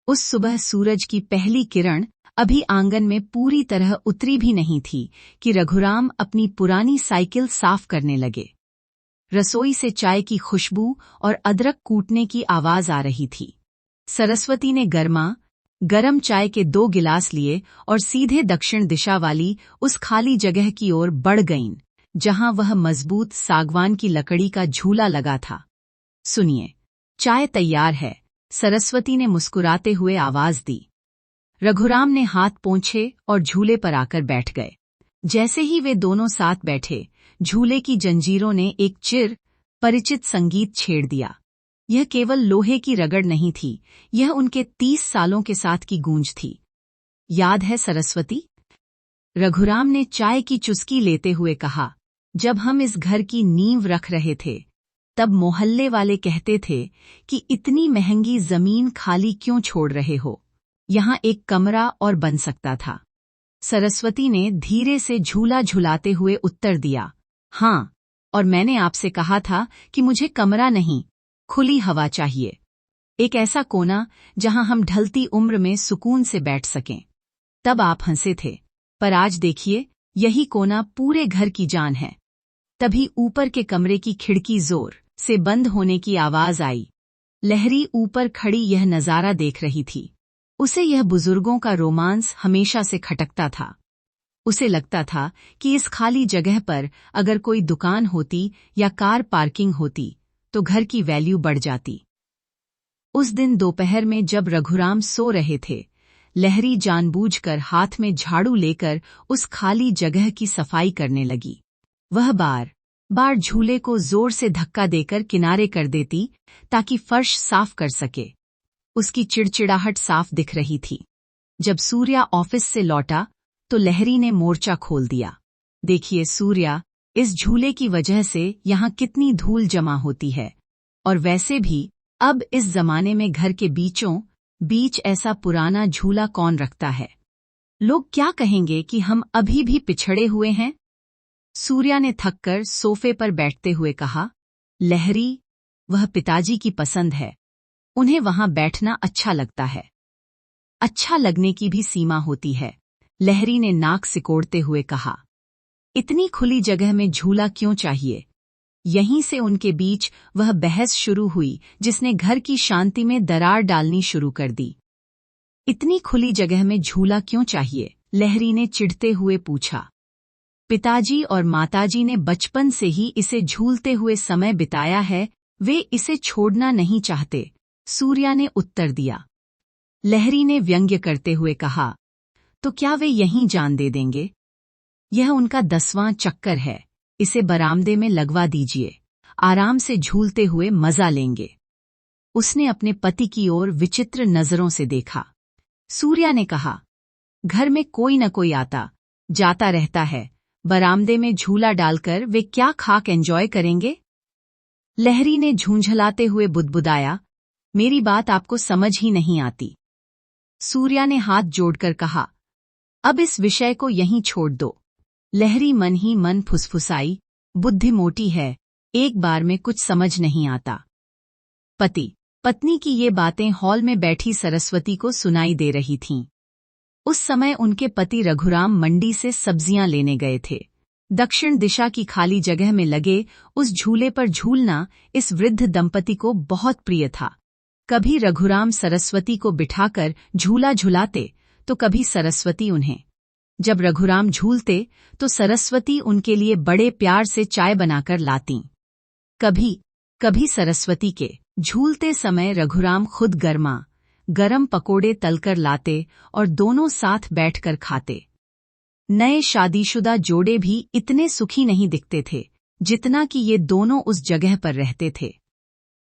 उस सुबह सूरज की पहली किरण अभी आंगन में पूरी तरह उतरी भी नहीं थी कि रघुराम अपनी पुरानी साइकिल साफ करने लगे। रसोई से चाय की खुशबू और अदरक कूटने की आवाज आ रही थी। सरस्वती ने गरम चाय के 2 गिलास लिए और सीधे दक्षिण दिशा वाली उस खाली जगह की ओर बढ़ गईं, जहां वह मजबूत सागवान की लकड़ी का झूला लगा था। सुनिए, चाय तैयार है, सरस्वती ने मुस्कुराते हुए आवाज दी। रघुराम ने हाथ पोंछे और झूले पर आकर बैठ गए। जैसे ही वे दोनों साथ बैठे, झूले की जंजीरों ने एक चिर परिचित संगीत छेड़ दिया। यह केवल लोहे की रगड़ नहीं थी, यह उनके 30 सालों के साथ की गूंज थी। याद है सरस्वती? रघुराम ने चाय की चुस्की लेते हुए कहा, जब हम इस घर की नींव रख रहे थे, तब मोहल्ले वाले कहते थे कि इतनी महंगी जमीन खाली क्यों छोड़ रहे हो, यहाँ एक कमरा और बन सकता था। सरस्वती ने धीरे से झूला झुलाते हुए उत्तर दिया, हाँ, और मैंने आपसे कहा था कि मुझे कमरा नहीं, खुली हवा चाहिए। एक ऐसा कोना जहां हम ढलती उम्र में सुकून से बैठ सकें। तब आप हंसे थे, पर आज देखिए, यही कोना पूरे घर की जान है। तभी ऊपर के कमरे की खिड़की जोर से बंद होने की आवाज आई। लहरी ऊपर खड़ी यह नजारा देख रही थी। उसे यह बुजुर्गों का रोमांस हमेशा से खटकता था। उसे लगता था कि इस खाली जगह पर अगर कोई दुकान होती या कार पार्किंग होती, तो घर की वैल्यू बढ़ जाती। उस दिन दोपहर में जब रघुराम सो रहे थे, लहरी जानबूझकर हाथ में झाड़ू लेकर उस खाली जगह की सफाई करने लगी। वह बार बार झूले को जोर से धक्का देकर किनारे कर देती ताकि फर्श साफ कर सके। उसकी चिड़चिड़ाहट साफ दिख रही थी। जब सूर्या ऑफिस से लौटा तो लहरी ने मोर्चा खोल दिया। देखिए सूर्या, इस झूले की वजह से यहाँ कितनी धूल जमा होती है, और वैसे भी अब इस जमाने में घर के बीचों बीच ऐसा पुराना झूला कौन रखता है। लोग क्या कहेंगे कि हम अभी भी पिछड़े हुए हैं। सूर्या ने थककर सोफे पर बैठते हुए कहा, लहरी, वह पिताजी की पसंद है, उन्हें वहां बैठना अच्छा लगता है। अच्छा लगने की भी सीमा होती है, लहरी ने नाक सिकोड़ते हुए कहा। इतनी खुली जगह में झूला क्यों चाहिए? यहीं से उनके बीच वह बहस शुरू हुई जिसने घर की शांति में दरार डालनी शुरू कर दी। इतनी खुली जगह में झूला क्यों चाहिए? लहरी ने चिढ़ते हुए पूछा। पिताजी और माताजी ने बचपन से ही इसे झूलते हुए समय बिताया है, वे इसे छोड़ना नहीं चाहते, सूर्या ने उत्तर दिया। लहरी ने व्यंग्य करते हुए कहा, तो क्या वे यहीं जान दे देंगे? यह उनका 10वां चक्कर है, इसे बरामदे में लगवा दीजिए, आराम से झूलते हुए मजा लेंगे। उसने अपने पति की ओर विचित्र नजरों से देखा। सूर्या ने कहा, घर में कोई न कोई आता जाता रहता है, बरामदे में झूला डालकर वे क्या खाक एंजॉय करेंगे? लहरी ने झूंझलाते हुए बुदबुदाया, मेरी बात आपको समझ ही नहीं आती। सूर्या ने हाथ जोड़कर कहा, अब इस विषय को यहीं छोड़ दो। लहरी मन ही मन फुसफुसाई, बुद्धि मोटी है, एक बार में कुछ समझ नहीं आता। पति पत्नी की ये बातें हॉल में बैठी सरस्वती को सुनाई दे रही थीं। उस समय उनके पति रघुराम मंडी से सब्जियां लेने गए थे। दक्षिण दिशा की खाली जगह में लगे उस झूले पर झूलना इस वृद्ध दंपति को बहुत प्रिय था। कभी रघुराम सरस्वती को बिठाकर झूला झुलाते तो कभी सरस्वती उन्हें। जब रघुराम झूलते तो सरस्वती उनके लिए बड़े प्यार से चाय बनाकर लातीं। कभी कभी सरस्वती के झूलते समय रघुराम खुद गरम पकोड़े तलकर लाते और दोनों साथ बैठकर खाते। नए शादीशुदा जोड़े भी इतने सुखी नहीं दिखते थे जितना कि ये दोनों उस जगह पर रहते थे।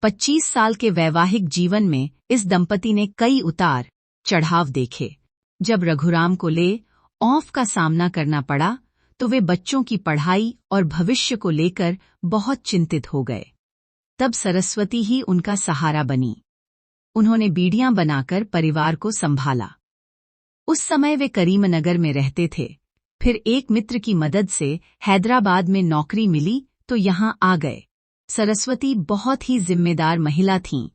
25 साल के वैवाहिक जीवन में इस दंपति ने कई उतार चढ़ाव देखे। जब रघुराम को ले ऑफ का सामना करना पड़ा तो वे बच्चों की पढ़ाई और भविष्य को लेकर बहुत चिंतित हो गए। तब सरस्वती ही उनका सहारा बनी। उन्होंने बीड़ियां बनाकर परिवार को संभाला। उस समय वे करीमनगर में रहते थे। फिर एक मित्र की मदद से हैदराबाद में नौकरी मिली तो यहाँ आ गए। सरस्वती बहुत ही जिम्मेदार महिला थीं,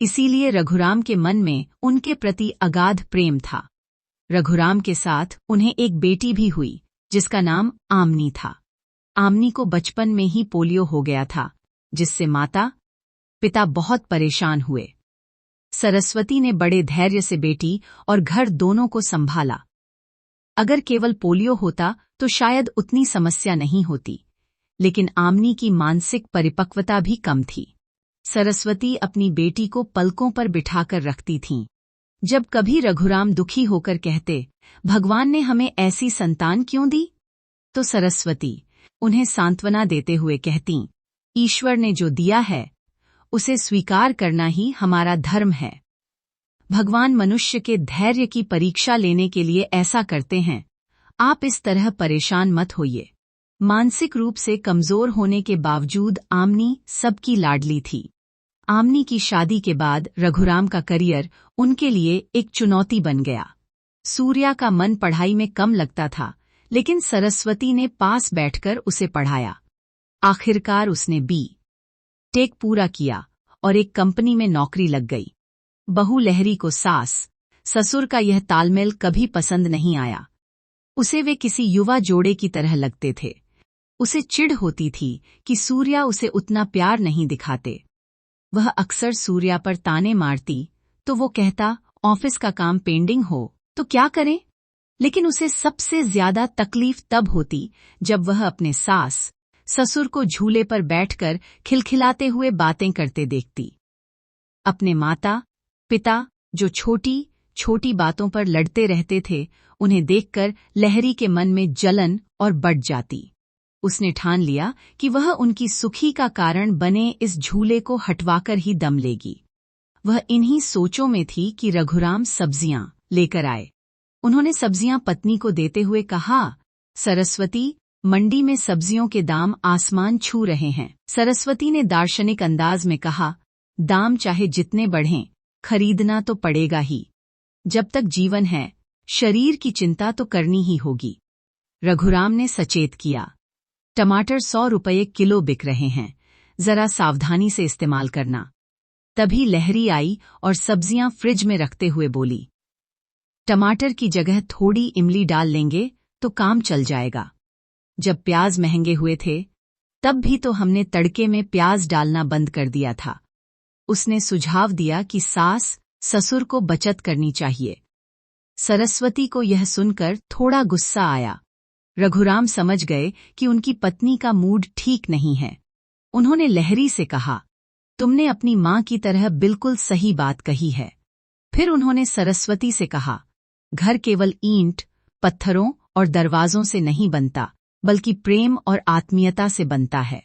इसीलिए रघुराम के मन में उनके प्रति अगाध प्रेम था। रघुराम के साथ उन्हें एक बेटी भी हुई जिसका नाम आमनी था। आमनी को बचपन में ही पोलियो हो गया था, जिससे माता पिता बहुत परेशान हुए। सरस्वती ने बड़े धैर्य से बेटी और घर दोनों को संभाला। अगर केवल पोलियो होता तो शायद उतनी समस्या नहीं होती, लेकिन आमनी की मानसिक परिपक्वता भी कम थी। सरस्वती अपनी बेटी को पलकों पर बिठाकर रखती थीं। जब कभी रघुराम दुखी होकर कहते, भगवान ने हमें ऐसी संतान क्यों दी, तो सरस्वती उन्हें सांत्वना देते हुए कहतीं, ईश्वर ने जो दिया है उसे स्वीकार करना ही हमारा धर्म है। भगवान मनुष्य के धैर्य की परीक्षा लेने के लिए ऐसा करते हैं। आप इस तरह परेशान मत होइए। मानसिक रूप से कमजोर होने के बावजूद आमनी सबकी लाडली थी। आमनी की शादी के बाद रघुराम का करियर उनके लिए एक चुनौती बन गया। सूर्या का मन पढ़ाई में कम लगता था, लेकिन सरस्वती ने पास बैठकर उसे पढ़ाया। आखिरकार उसने B.Tech पूरा किया और एक कंपनी में नौकरी लग गई। बहू लहरी को सास ससुर का यह तालमेल कभी पसंद नहीं आया। उसे वे किसी युवा जोड़े की तरह लगते थे। उसे चिढ़ होती थी कि सूर्या उसे उतना प्यार नहीं दिखाते। वह अक्सर सूर्या पर ताने मारती तो वो कहता, ऑफिस का काम पेंडिंग हो तो क्या करें। लेकिन उसे सबसे ज्यादा तकलीफ तब होती जब वह अपने सास ससुर को झूले पर बैठकर खिलखिलाते हुए बातें करते देखती। अपने माता पिता जो छोटी छोटी बातों पर लड़ते रहते थे, उन्हें देखकर लहरी के मन में जलन और बढ़ जाती। उसने ठान लिया कि वह उनकी सुखी का कारण बने इस झूले को हटवाकर ही दम लेगी। वह इन्हीं सोचों में थी कि रघुराम सब्जियां लेकर आए। उन्होंने सब्जियां पत्नी को देते हुए कहा, सरस्वती, मंडी में सब्जियों के दाम आसमान छू रहे हैं। सरस्वती ने दार्शनिक अंदाज में कहा, दाम चाहे जितने बढ़ें, खरीदना तो पड़ेगा ही। जब तक जीवन है, शरीर की चिंता तो करनी ही होगी। रघुराम ने सचेत किया, टमाटर 100 रुपये किलो बिक रहे हैं, जरा सावधानी से इस्तेमाल करना। तभी लहरी आई और सब्जियां फ्रिज में रखते हुए बोली, टमाटर की जगह थोड़ी इमली डाल लेंगे तो काम चल जाएगा। जब प्याज महंगे हुए थे, तब भी तो हमने तड़के में प्याज डालना बंद कर दिया था। उसने सुझाव दिया कि सास ससुर को बचत करनी चाहिए। सरस्वती को यह सुनकर थोड़ा गुस्सा आया। रघुराम समझ गए कि उनकी पत्नी का मूड ठीक नहीं है। उन्होंने लहरी से कहा, तुमने अपनी मां की तरह बिल्कुल सही बात कही है। फिर उन्होंने सरस्वती से कहा, घर केवल ईंट, पत्थरों और दरवाजों से नहीं बनता, बल्कि प्रेम और आत्मीयता से बनता है।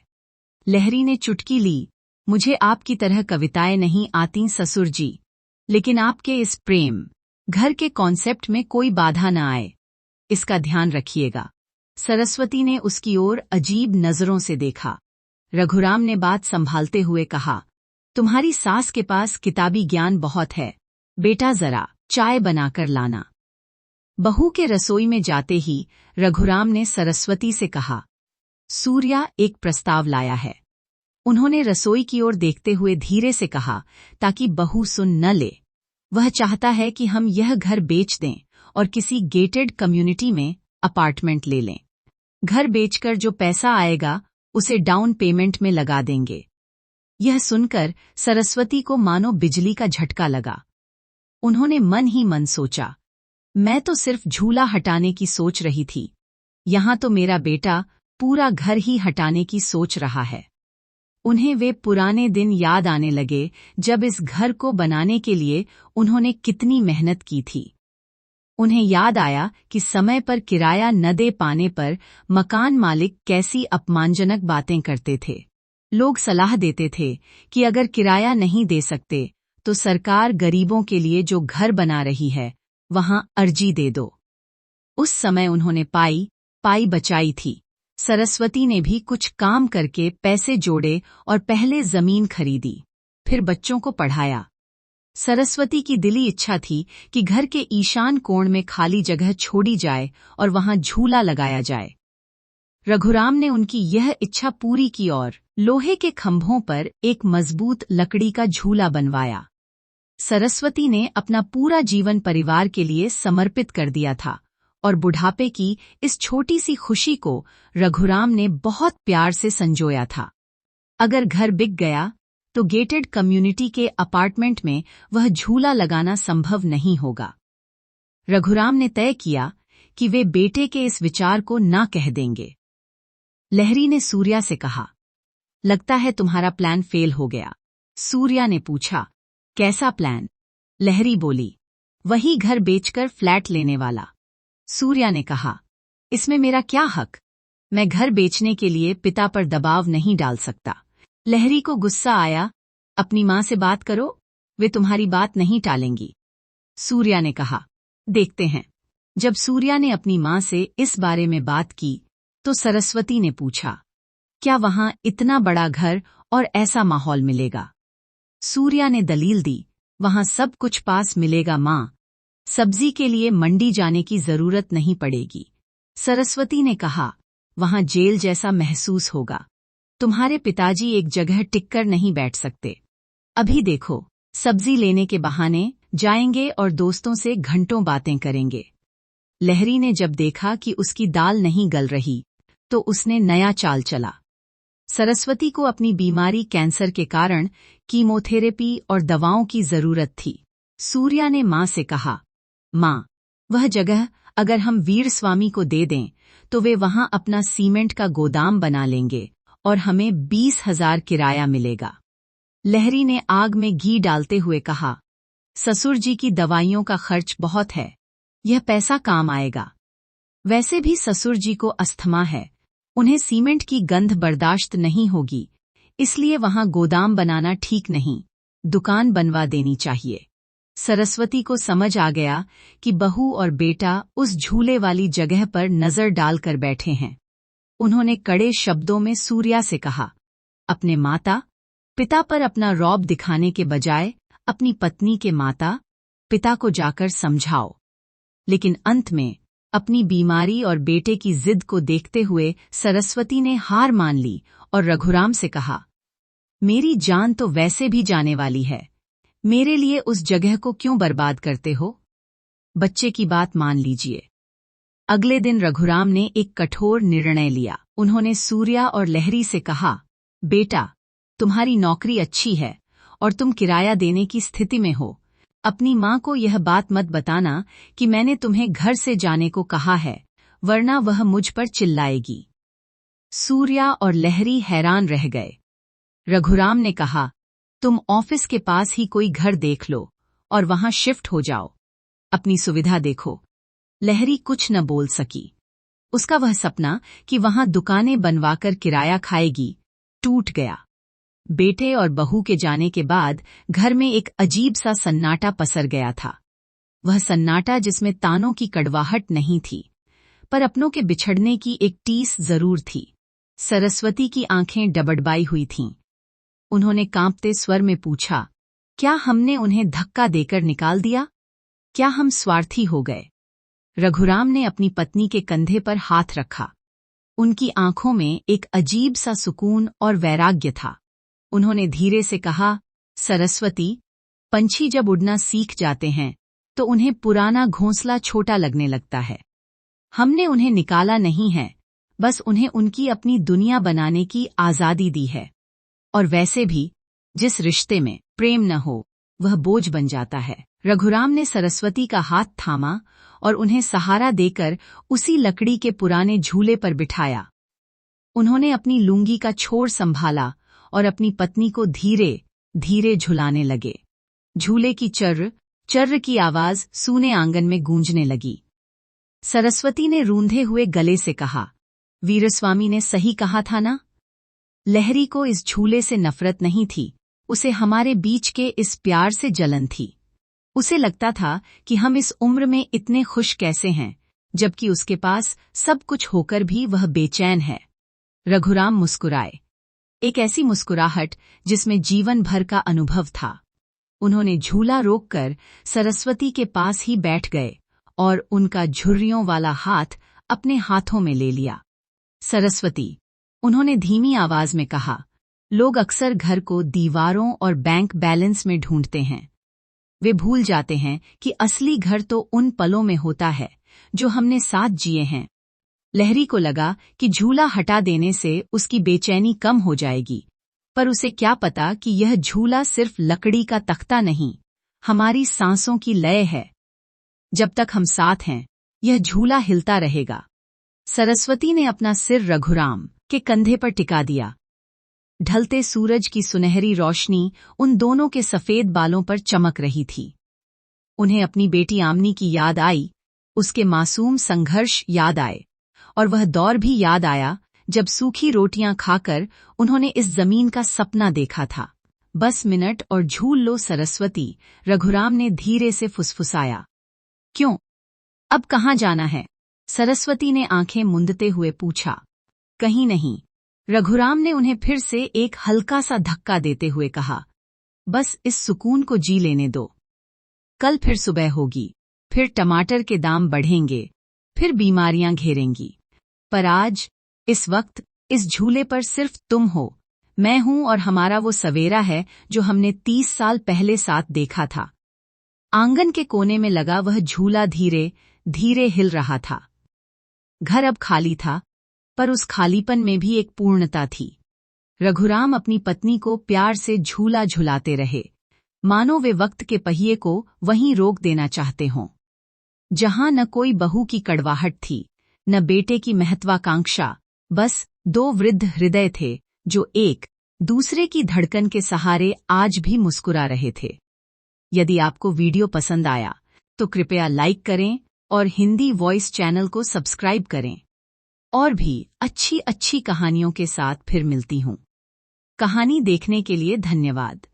लहरी ने चुटकी ली, मुझे आपकी तरह कविताएं नहीं आती ससुर जी, लेकिन आपके इस प्रेम घर के कॉन्सेप्ट में कोई बाधा न आए, इसका ध्यान रखिएगा। सरस्वती ने उसकी ओर अजीब नजरों से देखा। रघुराम ने बात संभालते हुए कहा, तुम्हारी सास के पास किताबी ज्ञान बहुत है, बेटा जरा चाय बनाकर लाना। बहू के रसोई में जाते ही रघुराम ने सरस्वती से कहा, सूर्या एक प्रस्ताव लाया है। उन्होंने रसोई की ओर देखते हुए धीरे से कहा, ताकि बहू सुन न ले। वह चाहता है कि हम यह घर बेच दें और किसी गेटेड कम्युनिटी में अपार्टमेंट ले लें। घर बेचकर जो पैसा आएगा उसे डाउन पेमेंट में लगा देंगे। यह सुनकर सरस्वती को मानो बिजली का झटका लगा। उन्होंने मन ही मन सोचा, मैं तो सिर्फ झूला हटाने की सोच रही थी, यहां तो मेरा बेटा पूरा घर ही हटाने की सोच रहा है। उन्हें वे पुराने दिन याद आने लगे जब इस घर को बनाने के लिए उन्होंने कितनी मेहनत की थी। उन्हें याद आया कि समय पर किराया न दे पाने पर मकान मालिक कैसी अपमानजनक बातें करते थे। लोग सलाह देते थे कि अगर किराया नहीं दे सकते तो सरकार गरीबों के लिए जो घर बना रही है वहां अर्जी दे दो। उस समय उन्होंने पाई बचाई थी। सरस्वती ने भी कुछ काम करके पैसे जोड़े और पहले जमीन खरीदी, फिर बच्चों को पढ़ाया। सरस्वती की दिली इच्छा थी कि घर के ईशान कोण में खाली जगह छोड़ी जाए और वहां झूला लगाया जाए। रघुराम ने उनकी यह इच्छा पूरी की और लोहे के खंभों पर एक मजबूत लकड़ी का झूला बनवाया। सरस्वती ने अपना पूरा जीवन परिवार के लिए समर्पित कर दिया था और बुढ़ापे की इस छोटी सी खुशी को रघुराम ने बहुत प्यार से संजोया था। अगर घर बिक गया तो गेटेड कम्युनिटी के अपार्टमेंट में वह झूला लगाना संभव नहीं होगा। रघुराम ने तय किया कि वे बेटे के इस विचार को ना कह देंगे। लहरी ने सूर्या से कहा, लगता है तुम्हारा प्लान फेल हो गया। सूर्या ने पूछा, कैसा प्लान? लहरी बोली, वही घर बेचकर फ्लैट लेने वाला। सूर्या ने कहा, इसमें मेरा क्या हक? मैं घर बेचने के लिए पिता पर दबाव नहीं डाल सकता। लहरी को गुस्सा आया, अपनी मां से बात करो, वे तुम्हारी बात नहीं टालेंगी। सूर्या ने कहा, देखते हैं। जब सूर्या ने अपनी मां से इस बारे में बात की तो सरस्वती ने पूछा, क्या वहां इतना बड़ा घर और ऐसा माहौल मिलेगा? सूर्या ने दलील दी, वहां सब कुछ पास मिलेगा मां, सब्जी के लिए मंडी जाने की जरूरत नहीं पड़ेगी। सरस्वती ने कहा, वहां जेल जैसा महसूस होगा। तुम्हारे पिताजी एक जगह टिककर नहीं बैठ सकते। अभी देखो, सब्जी लेने के बहाने जाएंगे और दोस्तों से घंटों बातें करेंगे। लहरी ने जब देखा कि उसकी दाल नहीं गल रही तो उसने नया चाल चला। सरस्वती को अपनी बीमारी कैंसर के कारण कीमोथेरेपी और दवाओं की जरूरत थी। सूर्या ने मां से कहा, मां, वह जगह अगर हम वीरस्वामी को दे दें तो वे वहां अपना सीमेंट का गोदाम बना लेंगे और हमें 20,000 किराया मिलेगा। लहरी ने आग में घी डालते हुए कहा, ससुर जी की दवाइयों का खर्च बहुत है, यह पैसा काम आएगा। वैसे भी ससुर जी को अस्थमा है, उन्हें सीमेंट की गंध बर्दाश्त नहीं होगी, इसलिए वहां गोदाम बनाना ठीक नहीं, दुकान बनवा देनी चाहिए। सरस्वती को समझ आ गया कि बहू और बेटा उस झूले वाली जगह पर नजर डालकर बैठे हैं। उन्होंने कड़े शब्दों में सूर्या से कहा, अपने माता पिता पर अपना रौब दिखाने के बजाय अपनी पत्नी के माता पिता को जाकर समझाओ। लेकिन अंत में अपनी बीमारी और बेटे की जिद को देखते हुए सरस्वती ने हार मान ली और रघुराम से कहा, मेरी जान तो वैसे भी जाने वाली है, मेरे लिए उस जगह को क्यों बर्बाद करते हो? बच्चे की बात मान लीजिए। अगले दिन रघुराम ने एक कठोर निर्णय लिया। उन्होंने सूर्या और लहरी से कहा, बेटा, तुम्हारी नौकरी अच्छी है और तुम किराया देने की स्थिति में हो। अपनी मां को यह बात मत बताना कि मैंने तुम्हें घर से जाने को कहा है, वरना वह मुझ पर चिल्लाएगी। सूर्या और लहरी हैरान रह गए। रघुराम ने कहा, तुम ऑफिस के पास ही कोई घर देख लो और वहां शिफ्ट हो जाओ, अपनी सुविधा देखो। लहरी कुछ न बोल सकी। उसका वह सपना कि वहां दुकानें बनवाकर किराया खाएगी टूट गया। बेटे और बहू के जाने के बाद घर में एक अजीब सा सन्नाटा पसर गया था। वह सन्नाटा जिसमें तानों की कड़वाहट नहीं थी, पर अपनों के बिछड़ने की एक टीस जरूर थी। सरस्वती की आंखें डबडबाई हुई थीं। उन्होंने कांपते स्वर में पूछा, क्या हमने उन्हें धक्का देकर निकाल दिया? क्या हम स्वार्थी हो गए? रघुराम ने अपनी पत्नी के कंधे पर हाथ रखा। उनकी आंखों में एक अजीब सा सुकून और वैराग्य था। उन्होंने धीरे से कहा, सरस्वती, पंछी जब उड़ना सीख जाते हैं तो उन्हें पुराना घोंसला छोटा लगने लगता है। हमने उन्हें निकाला नहीं है, बस उन्हें उनकी अपनी दुनिया बनाने की आजादी दी है। और वैसे भी जिस रिश्ते में प्रेम न हो वह बोझ बन जाता है। रघुराम ने सरस्वती का हाथ थामा और उन्हें सहारा देकर उसी लकड़ी के पुराने झूले पर बिठाया। उन्होंने अपनी लुंगी का छोर संभाला और अपनी पत्नी को धीरे धीरे झुलाने लगे। झूले की चर्र चर्र की आवाज सूने आंगन में गूंजने लगी। सरस्वती ने रूंधे हुए गले से कहा, वीरस्वामी ने सही कहा था ना? लहरी को इस झूले से नफरत नहीं थी, उसे हमारे बीच के इस प्यार से जलन थी। उसे लगता था कि हम इस उम्र में इतने खुश कैसे हैं, जबकि उसके पास सब कुछ होकर भी वह बेचैन है। रघुराम मुस्कुराए, एक ऐसी मुस्कुराहट जिसमें जीवन भर का अनुभव था। उन्होंने झूला रोककर सरस्वती के पास ही बैठ गए और उनका झुर्रियों वाला हाथ अपने हाथों में ले लिया। सरस्वती, उन्होंने धीमी आवाज में कहा, लोग अक्सर घर को दीवारों और बैंक बैलेंस में ढूंढते हैं, वे भूल जाते हैं कि असली घर तो उन पलों में होता है जो हमने साथ जिए हैं। लहरी को लगा कि झूला हटा देने से उसकी बेचैनी कम हो जाएगी, पर उसे क्या पता कि यह झूला सिर्फ लकड़ी का तख्ता नहीं, हमारी सांसों की लय है। जब तक हम साथ हैं, यह झूला हिलता रहेगा। सरस्वती ने अपना सिर रघुराम के कंधे पर टिका दिया। ढलते सूरज की सुनहरी रोशनी उन दोनों के सफेद बालों पर चमक रही थी। उन्हें अपनी बेटी आमनी की याद आई, उसके मासूम संघर्ष याद आए, और वह दौर भी याद आया जब सूखी रोटियां खाकर उन्होंने इस जमीन का सपना देखा था। बस मिनट और झूल लो सरस्वती, रघुराम ने धीरे से फुसफुसाया। क्यों? अब कहाँ जाना है? सरस्वती ने आंखें मूंदते हुए पूछा। कहीं नहीं, रघुराम ने उन्हें फिर से एक हल्का सा धक्का देते हुए कहा। बस इस सुकून को जी लेने दो। कल फिर सुबह होगी, फिर टमाटर के दाम बढ़ेंगे, फिर बीमारियां घेरेंगी, पर आज, इस वक्त, इस झूले पर सिर्फ तुम हो, मैं हूं और हमारा वो सवेरा है जो हमने 30 साल पहले साथ देखा था। आंगन के कोने में लगा वह झूला धीरे धीरे हिल रहा था। घर अब खाली था, पर उस खालीपन में भी एक पूर्णता थी। रघुराम अपनी पत्नी को प्यार से झूला झुलाते रहे, मानो वे वक्त के पहिए को वहीं रोक देना चाहते हों। जहां न कोई बहू की कड़वाहट थी, न बेटे की महत्वाकांक्षा, बस दो वृद्ध हृदय थे जो एक दूसरे की धड़कन के सहारे आज भी मुस्कुरा रहे थे। यदि आपको वीडियो पसंद आया, तो कृपया लाइक करें और हिंदी वॉइस चैनल को सब्सक्राइब करें। और भी अच्छी अच्छी कहानियों के साथ फिर मिलती हूँ। कहानी देखने के लिए धन्यवाद।